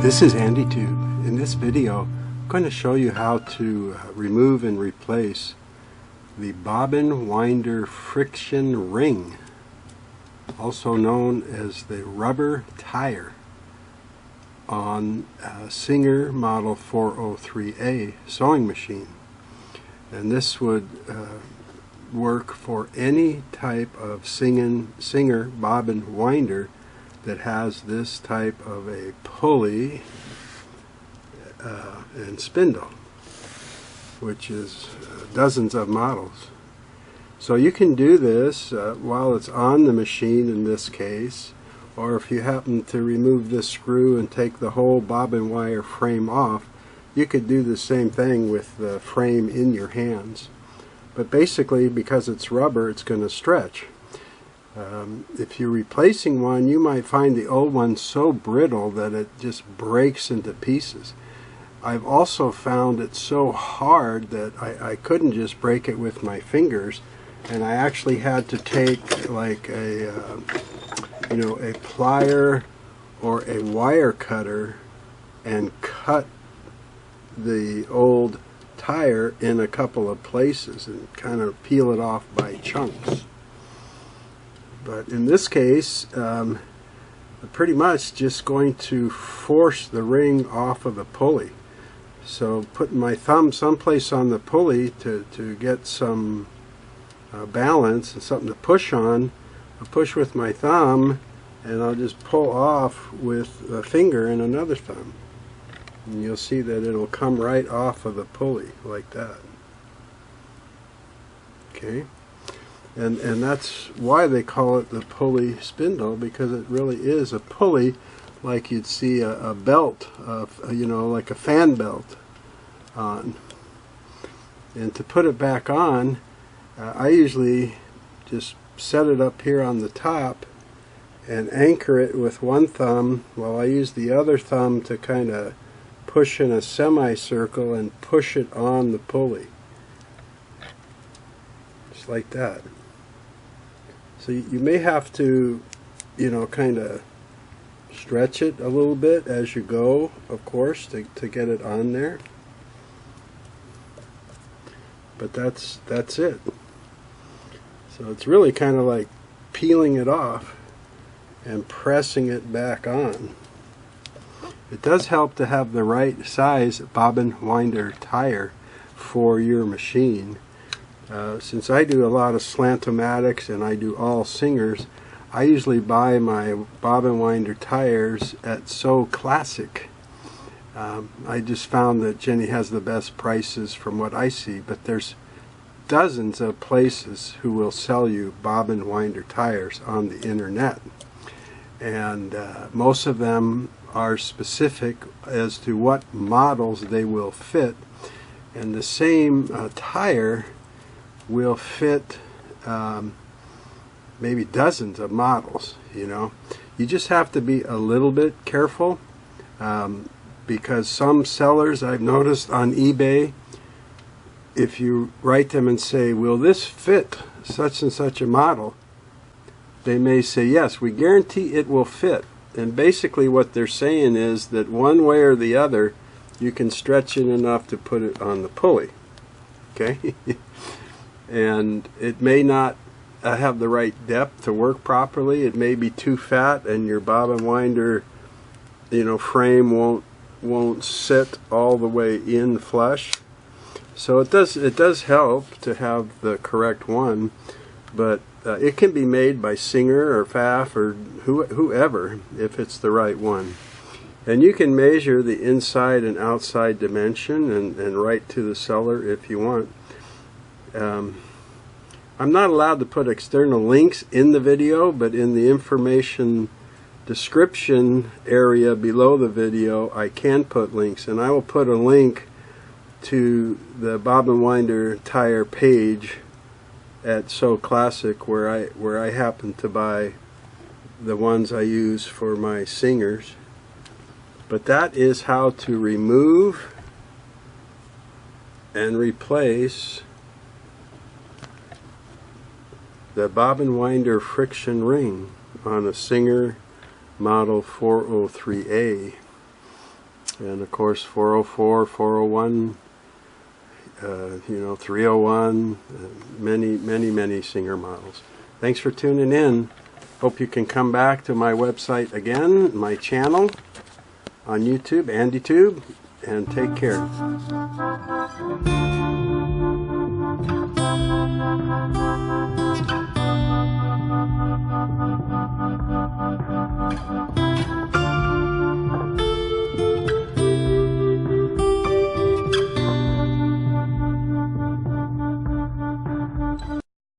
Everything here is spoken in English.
This is AndyTube. In this video, I'm going to show you how to remove and replace the bobbin winder friction ring, also known as the rubber tire, on a Singer Model 403A sewing machine. And this would work for any type of Singer bobbin winder that has this type of a pulley and spindle, which is dozens of models. So you can do this while it's on the machine in this case, or if you happen to remove this screw and take the whole bobbin wire frame off, you could do the same thing with the frame in your hands. But basically, because it's rubber, it's going to stretch. If you're replacing one, you might find the old one so brittle that it just breaks into pieces. I've also found it so hard that I couldn't just break it with my fingers, and I actually had to take like a a plier or a wire cutter and cut the old tire in a couple of places and kind of peel it off by chunks. But in this case, I'm pretty much just going to force the ring off of the pulley. So putting my thumb someplace on the pulley to get some balance and something to push on, I'll push with my thumb and I'll just pull off with a finger and another thumb. And you'll see that it'll come right off of the pulley like that. Okay. And that's why they call it the pulley spindle, because it really is a pulley, like you'd see a belt, like a fan belt on. And to put it back on, I usually just set it up here on the top and anchor it with one thumb, while I use the other thumb to kind of push in a semicircle and push it on the pulley. Just like that. So you may have to, kind of stretch it a little bit as you go, of course, to get it on there. But that's it. So it's really kind of like peeling it off and pressing it back on. It does help to have the right size bobbin winder tire for your machine. Since I do a lot of slant-o-matics and I do all Singers, I usually buy my bobbin winder tires at So Classic. I just found that Jenny has the best prices from what I see, but there's dozens of places who will sell you bobbin winder tires on the internet, and most of them are specific as to what models they will fit, and the same tire will fit maybe dozens of models. You just have to be a little bit careful, because some sellers I've noticed on eBay, if you write them and say, will this fit such and such a model, they may say, yes, we guarantee it will fit. And basically what they're saying is that one way or the other you can stretch it enough to put it on the pulley. Okay? And it may not have the right depth to work properly. It may be too fat, and your bobbin winder, frame won't sit all the way in flush. So it does help to have the correct one, but it can be made by Singer or Pfaff or whoever if it's the right one. And you can measure the inside and outside dimension and write to the seller if you want. I'm not allowed to put external links in the video, but in the information description area below the video I can put links, and I will put a link to the bobbin winder tire page at So Classic where I happen to buy the ones I use for my Singers. But that is how to remove and replace the bobbin winder friction ring on a Singer Model 403A. and of course 404, 401, 301, many Singer models. Thanks for tuning in. Hope you can come back to my website again, my channel on YouTube, AndyTube, and take care.